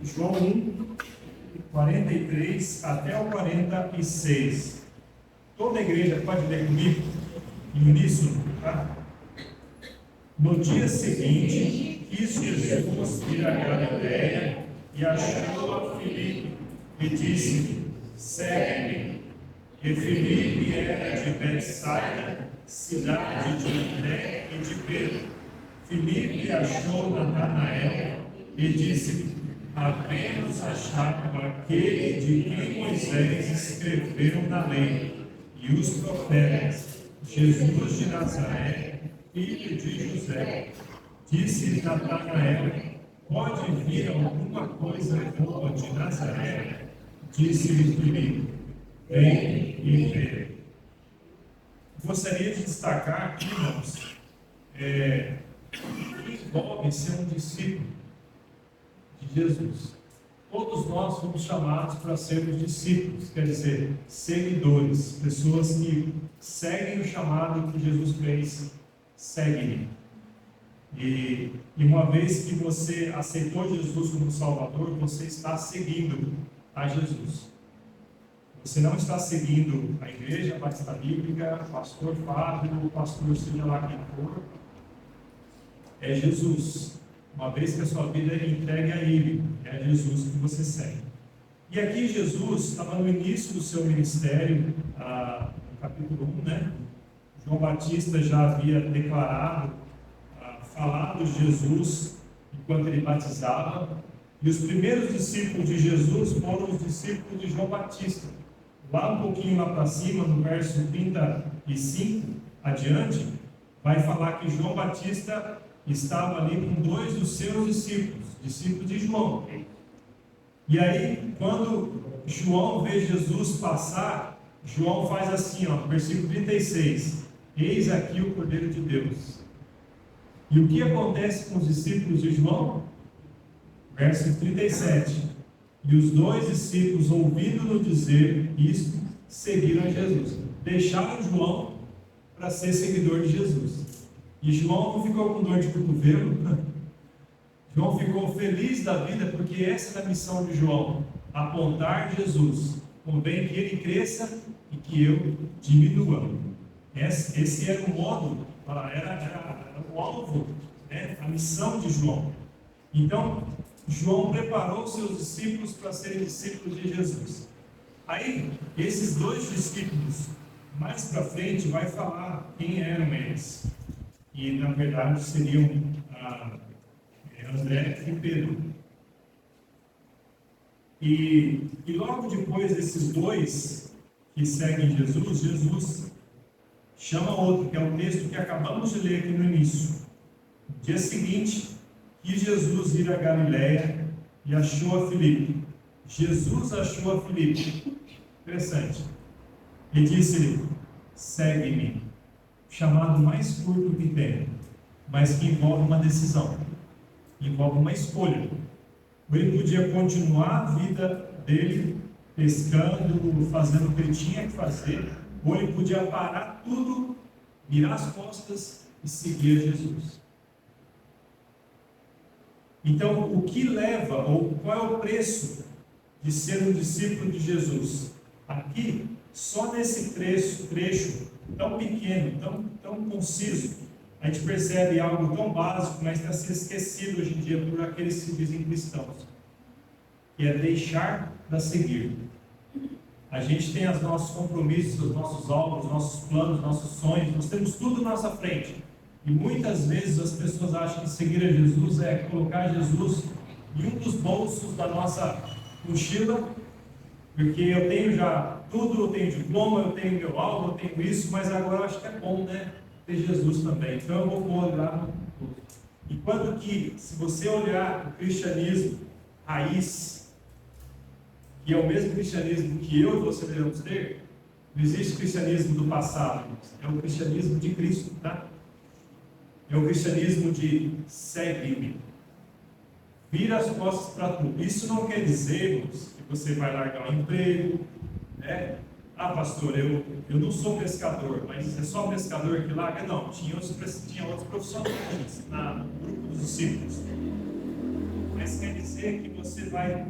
João 1, 43 até o 46. Toda a igreja pode ler comigo, em uníssono, tá? No dia seguinte, quis Jesus ir a Galiléia e achou a Filipe e disse: segue-me. E Filipe era de Betsaida, cidade de André e de Pedro. Filipe achou Natanael e disse: havemos achado aquele de quem Moisés escreveu na lei e os profetas, Jesus de Nazaré, filho de José. Disse Natanael: pode vir alguma coisa boa de Nazaré? Disse-lhe Filipe: vem e vê. Gostaria de destacar aqui, irmãos, que envolve ser um discípulo de Jesus. Todos nós fomos chamados para sermos discípulos, quer dizer, seguidores, pessoas que seguem o chamado que Jesus fez, seguem. E uma vez que você aceitou Jesus como Salvador, você está seguindo a Jesus. Você não está seguindo a igreja, a batista bíblica, o pastor Fábio, o pastor seja lá quem for. É Jesus. Uma vez que a sua vida é entregue a Ele, é Jesus que você segue. E aqui Jesus estava no início do seu ministério, no capítulo 1, né? João Batista já havia declarado, falado de Jesus enquanto ele batizava. E os primeiros discípulos de Jesus foram os discípulos de João Batista. Lá um pouquinho lá para cima, no verso 35 adiante, vai falar que João Batista estava ali com dois dos seus discípulos de João. E aí, quando João vê Jesus passar, João faz assim, versículo 36, eis aqui o Cordeiro de Deus. E o que acontece com os discípulos de João? Verso 37, e os dois discípulos, ouvindo-no dizer isto, seguiram a Jesus. Deixaram João para ser seguidor de Jesus. E João não ficou com dor de cotovelo. João ficou feliz da vida, porque essa é a missão de João: apontar Jesus. Convém que ele cresça e que eu diminua. Esse era o modo, era o alvo, né? A missão de João. Então, João preparou seus discípulos para serem discípulos de Jesus. Aí, esses dois discípulos, mais para frente, vai falar quem eram eles. E, na verdade, seriam André e Pedro. E logo depois desses dois que seguem Jesus, Jesus chama outro, que é o texto que acabamos de ler aqui no início. No dia seguinte, quis Jesus ir a Galiléia e achou a Filipe. Jesus achou a Filipe. Interessante. E disse-lhe: segue-me. Chamado mais curto que tem, mas que envolve uma decisão, envolve uma escolha. Ou ele podia continuar a vida dele, pescando, fazendo o que ele tinha que fazer, ou ele podia parar tudo, virar as costas e seguir a Jesus. Então, o que leva, ou qual é o preço de ser um discípulo de Jesus? Aqui, só nesse trecho tão pequeno, tão conciso, a gente percebe algo tão básico, mas está sendo esquecido hoje em dia por aqueles que se dizem cristãos, que é deixar para seguir. A gente tem os nossos compromissos, os nossos alvos, os nossos planos, os nossos sonhos, nós temos tudo à nossa frente. E muitas vezes as pessoas acham que seguir a Jesus é colocar Jesus em um dos bolsos da nossa mochila, porque eu tenho já tudo, eu tenho diploma, eu tenho meu alvo, eu tenho isso, mas agora eu acho que é bom, né, ter Jesus também. Então eu vou olhar no todo. Enquanto que, se você olhar o cristianismo raiz, que é o mesmo cristianismo que eu e você devemos ter, não existe cristianismo do passado, é o cristianismo de Cristo, tá? É o cristianismo de segue-me. Vira as costas para tudo. Isso não quer dizer, irmãos, que você vai largar um emprego, né? Ah, pastor, eu não sou pescador, mas é só pescador que larga? Não, tinha outros profissionais no grupo dos discípulos. Mas quer dizer ser que você vai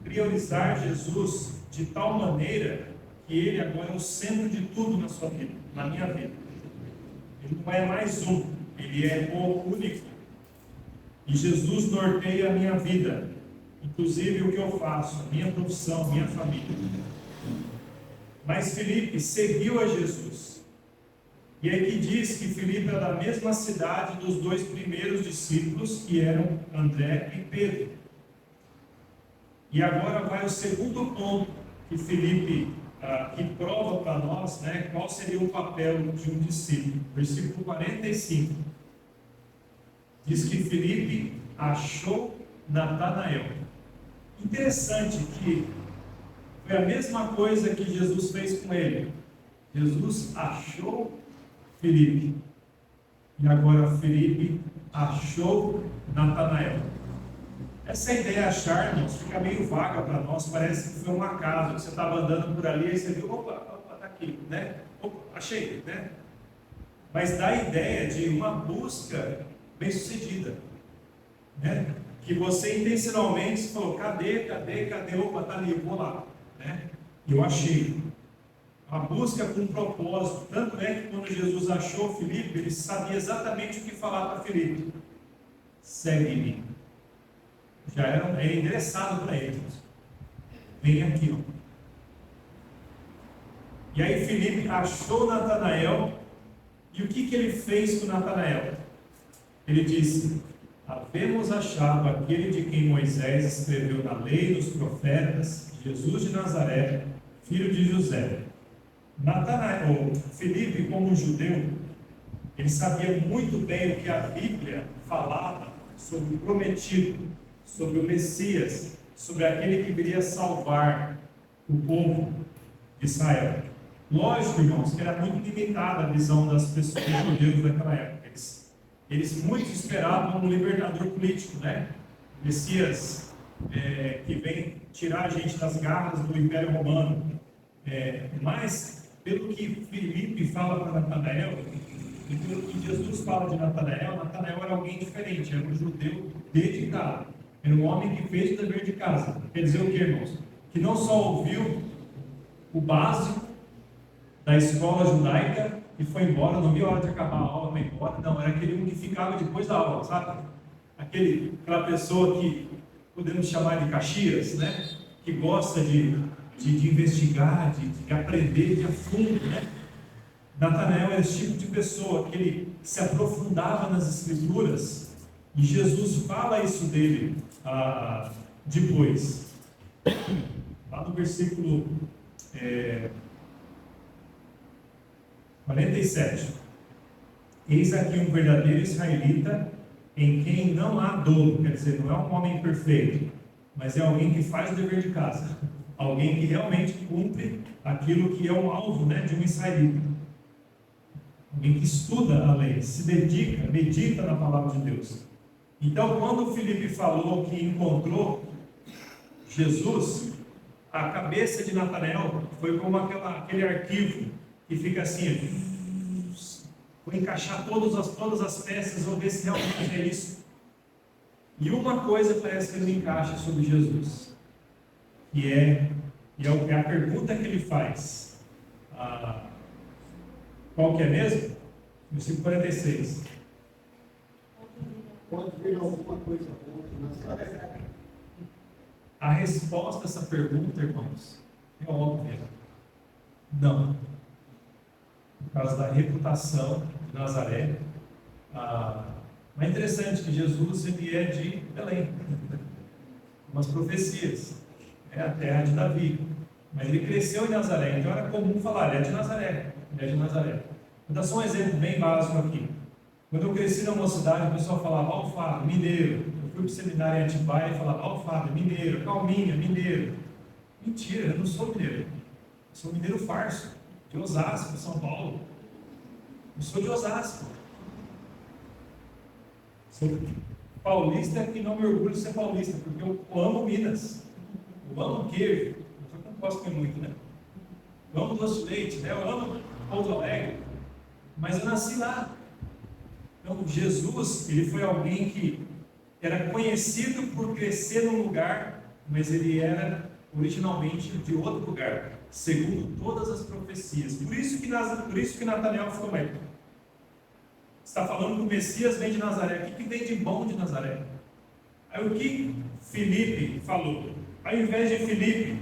priorizar Jesus de tal maneira que Ele agora é o centro de tudo na sua vida, na minha vida. Ele não é mais um, Ele é o único. E Jesus norteia a minha vida, inclusive o que eu faço, a minha profissão, a minha família. Mas Filipe seguiu a Jesus. E aqui diz que Filipe era da mesma cidade dos dois primeiros discípulos, que eram André e Pedro. E agora vai o segundo ponto que Filipe que prova para nós, né, qual seria o papel de um discípulo. Versículo 45. Diz que Filipe achou Natanael. Interessante que foi a mesma coisa que Jesus fez com ele. Jesus achou Filipe. E agora Filipe achou Natanael. Essa ideia de achar, irmãos, fica meio vaga para nós. Parece que foi um acaso. Você estava andando por ali e você viu, opa, está aqui, né? Opa, achei, né? Mas dá a ideia de uma busca bem-sucedida, né? Que você intencionalmente falou, cadê, opa, está ali, eu vou lá, né? E eu achei. A busca com um propósito. Tanto é que quando Jesus achou Filipe, ele sabia exatamente o que falar para Filipe. Segue-me. Já era endereçado para ele. Vem aqui, ó. E aí Filipe achou Natanael. E o que ele fez com Natanael? Ele disse: havemos achado aquele de quem Moisés escreveu na lei e nos profetas, Jesus de Nazaré, filho de José. Natanael, Filipe, como judeu, ele sabia muito bem o que a Bíblia falava sobre o prometido, sobre o Messias, sobre aquele que viria salvar o povo de Israel. Lógico, irmãos, que era muito limitada a visão das pessoas judeus daquela época. Eles muito esperavam um libertador político, né? Messias que vem tirar a gente das garras do Império Romano. Mas, pelo que Filipe fala para Natanael, e pelo que Jesus fala de Natanael, Natanael era alguém diferente, era um judeu dedicado, era um homem que fez o dever de casa. Quer dizer o que, irmãos? Que não só ouviu o básico da escola judaica e foi embora, não viu a hora de acabar a aula, foi embora, não, era aquele um que ficava depois da aula, sabe? Aquela pessoa que podemos chamar de Caxias, né? Que gosta de investigar, de aprender de a fundo, né? Natanael era esse tipo de pessoa que ele se aprofundava nas Escrituras, e Jesus fala isso dele depois. Lá no versículo 47. Eis aqui um verdadeiro israelita em quem não há dolo, quer dizer, não é um homem perfeito, mas é alguém que faz o dever de casa, alguém que realmente cumpre aquilo que é o alvo, né, de um israelita, alguém que estuda a lei, se dedica, medita na palavra de Deus. Então, quando Filipe falou que encontrou Jesus, a cabeça de Natanael foi como aquele arquivo que fica assim, vou encaixar todas as peças, vou ver se realmente é isso. E uma coisa parece que ele encaixa sobre Jesus, que é a pergunta que ele faz. Qual que é mesmo? Versículo 46. Pode vir alguma coisa boa na. A resposta a essa pergunta, irmãos, é óbvia. Não. Por causa da reputação de Nazaré. Mas é interessante que Jesus ele é de Belém. Umas profecias. É a terra de Davi. Mas ele cresceu em Nazaré, então era comum falar, ele é de Nazaré. Ele é de Nazaré. Vou dar só um exemplo bem básico aqui. Quando eu cresci na mocidade, o pessoal falava Alfado, mineiro. Eu fui para o seminário em Atibaia e falava Alfado, mineiro, Calminha, mineiro. Mentira, eu não sou mineiro. Eu sou mineiro farso, de Osasco, São Paulo. Eu sou de Osasco. Sou paulista que não me orgulho de ser paulista, porque eu amo Minas. Eu amo queijo. Eu não posso comer muito, né? Eu amo doce de leite, né? Eu amo Pouso Alegre. Mas eu nasci lá. Então, Jesus, ele foi alguém que era conhecido por crescer num lugar, mas ele era originalmente de outro lugar, segundo todas as profecias. Por isso que Natanael ficou meio. Está falando que o Messias vem de Nazaré. O que vem de bom de Nazaré? Aí o que Filipe falou? Ao invés de Filipe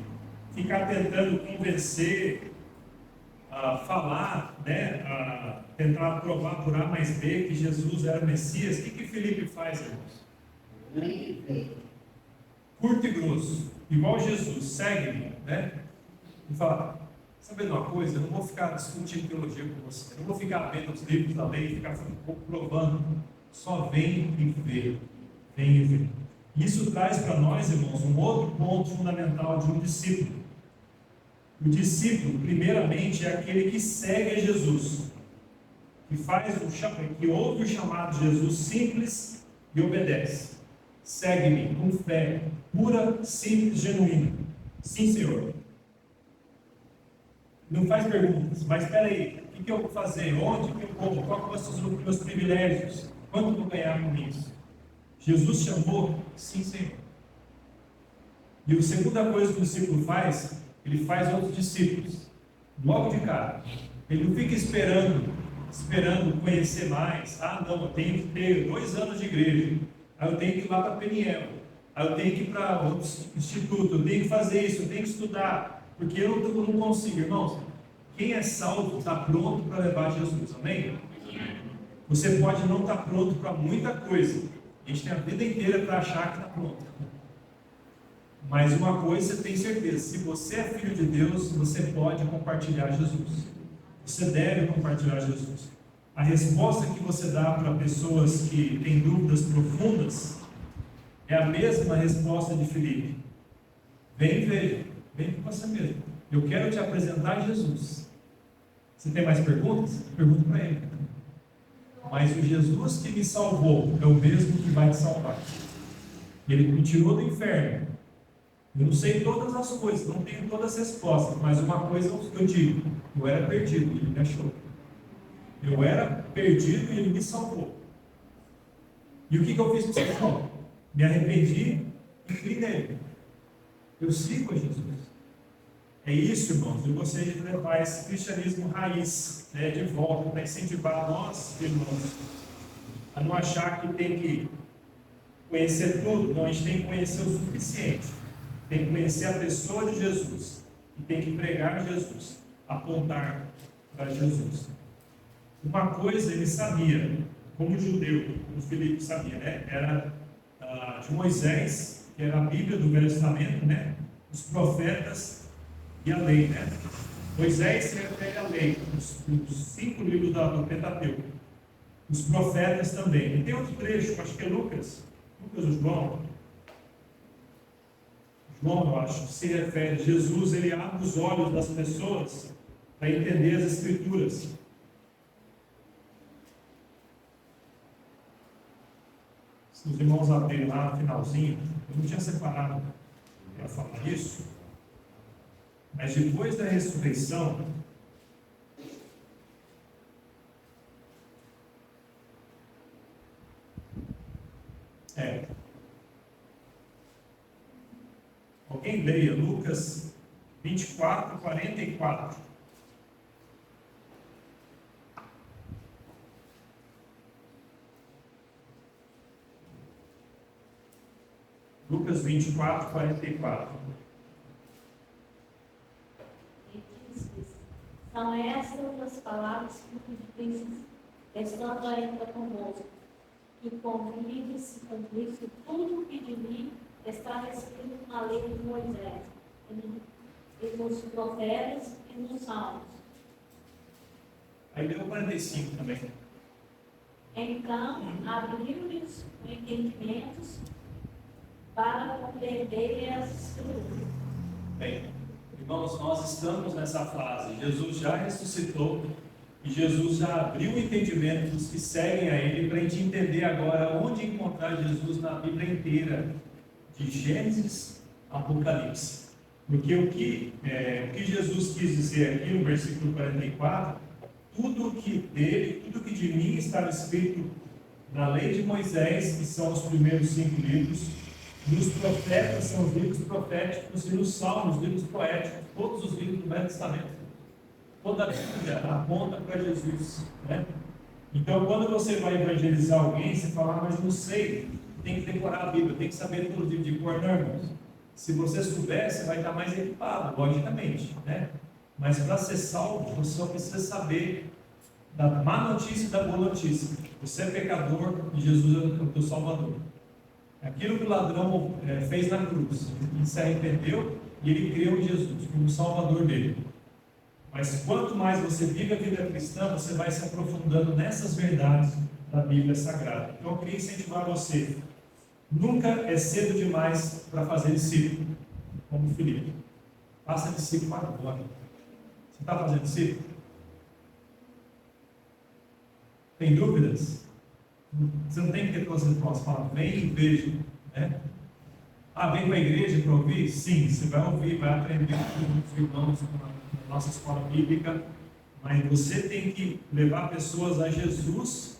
ficar tentando convencer, falar, né, tentar provar por A mais B que Jesus era o Messias, o que Filipe faz, irmãos? Curto e grosso, igual Jesus, segue-me, né? E fala, sabendo uma coisa, eu não vou ficar discutindo teologia com você, eu não vou ficar vendo os livros da lei, ficar provando, só vem e vê, vem e vê. Isso traz para nós, irmãos, um outro ponto fundamental de um discípulo. O discípulo, primeiramente, é aquele que segue a Jesus, que ouve o chamado de Jesus simples e obedece. Segue-me com fé, pura, simples, genuína. Sim, Senhor. Não faz perguntas, mas espera aí, o que eu vou fazer? Onde que eu vou? Quais são os meus privilégios? Quanto eu vou ganhar com isso? Jesus chamou? Sim, Senhor. E a segunda coisa que o discípulo faz, ele faz outros discípulos. Logo de cara. Ele não fica esperando conhecer mais. Ah, não, eu tenho que ter 2 anos de igreja. Aí eu tenho que ir lá para Peniel. Aí eu tenho que ir para o instituto. Eu tenho que fazer isso, eu tenho que estudar. Porque eu não consigo, irmãos. Quem é salvo está pronto para levar Jesus, amém? Você pode não estar pronto para muita coisa. A gente tem a vida inteira para achar que está pronto. Mas uma coisa você tem certeza: se você é filho de Deus, você pode compartilhar Jesus. Você deve compartilhar Jesus. A resposta que você dá para pessoas que têm dúvidas profundas é a mesma resposta de Filipe. Vem e veja, vem com você mesmo. Eu quero te apresentar Jesus. Você tem mais perguntas? Pergunta para ele. Mas o Jesus que me salvou é o mesmo que vai te salvar. Ele me tirou do inferno. Eu não sei todas as coisas, não tenho todas as respostas, mas uma coisa eu digo: eu era perdido e ele me achou. Eu era perdido e ele me salvou. E o que eu fiz com esse salvo? Me arrependi e criei nele. Eu sigo a Jesus. É isso, irmãos. Eu gostaria de levar esse cristianismo raiz, né, de volta, para incentivar nós, irmãos, a não achar que tem que conhecer tudo. Não, a gente tem que conhecer o suficiente. Tem que conhecer a pessoa de Jesus. E tem que pregar Jesus. Apontar para Jesus. Uma coisa ele sabia, como judeu, como Filipe sabia, né? Era de Moisés, que era a Bíblia do Velho Testamento, né? Os profetas e a lei, né? Moisés se refere à lei, os 5 livros do Pentateuco. Os profetas também. E tem outro trecho, acho que é Lucas ou João. João, eu acho, se refere a Jesus, ele abre os olhos das pessoas para entender as Escrituras. Se os irmãos abrirem lá no finalzinho, eu não tinha separado para falar isso, mas depois da ressurreição, alguém leia Lucas 24, 44. Lucas 24, 44. São essas as palavras que o príncipe, estando ainda convosco, que convide se cumprisse tudo o que de mim está escrito na lei de Moisés, e nos profetas e nos salmos. Aí deu 45 também. Então, abriu-lhes os entendimentos para compreenderem as Escrituras. Bem, irmãos, nós estamos nessa fase. Jesus já ressuscitou e Jesus já abriu o entendimento dos que seguem a Ele para a gente entender agora onde encontrar Jesus na Bíblia inteira, de Gênesis a Apocalipse. Porque o que Jesus quis dizer aqui no versículo 44, tudo que dele, tudo que de mim estava escrito Na lei de Moisés, que são os primeiros 5 livros, nos profetas, são os livros proféticos, e nos salmos, os livros poéticos, todos os livros do Velho Testamento. Toda a Bíblia aponta para Jesus, né? Então, quando você vai evangelizar alguém, você fala, mas não sei, tem que decorar a Bíblia, tem que saber todo o livro de cor, não, irmãos. Se você souber, você vai estar mais equipado, logicamente, né? Mas para ser salvo, você só precisa saber da má notícia e da boa notícia. Você é pecador e Jesus é o teu Salvador. Aquilo que o ladrão fez na cruz, ele se arrependeu e ele creu em Jesus como Salvador dele. Mas quanto mais você vive a vida cristã, você vai se aprofundando nessas verdades da Bíblia Sagrada. Então eu queria incentivar você. Nunca é cedo demais para fazer discípulo, como o Felipe. Faça discípulo agora. Você está fazendo discípulo? Tem dúvidas? Você não tem que ter todas as respostas. Fala, vem e veja, né? Ah, vem para a igreja para ouvir? Sim, você vai ouvir, vai aprender com os irmãos na nossa escola bíblica, mas você tem que levar pessoas a Jesus,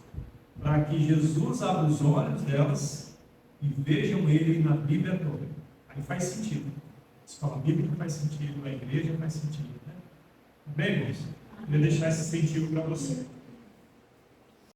para que Jesus abra os olhos delas e vejam Ele na Bíblia toda. Aí faz sentido. A escola bíblica faz sentido, a igreja faz sentido, né? Bem, irmãos, eu vou deixar esse incentivo para você.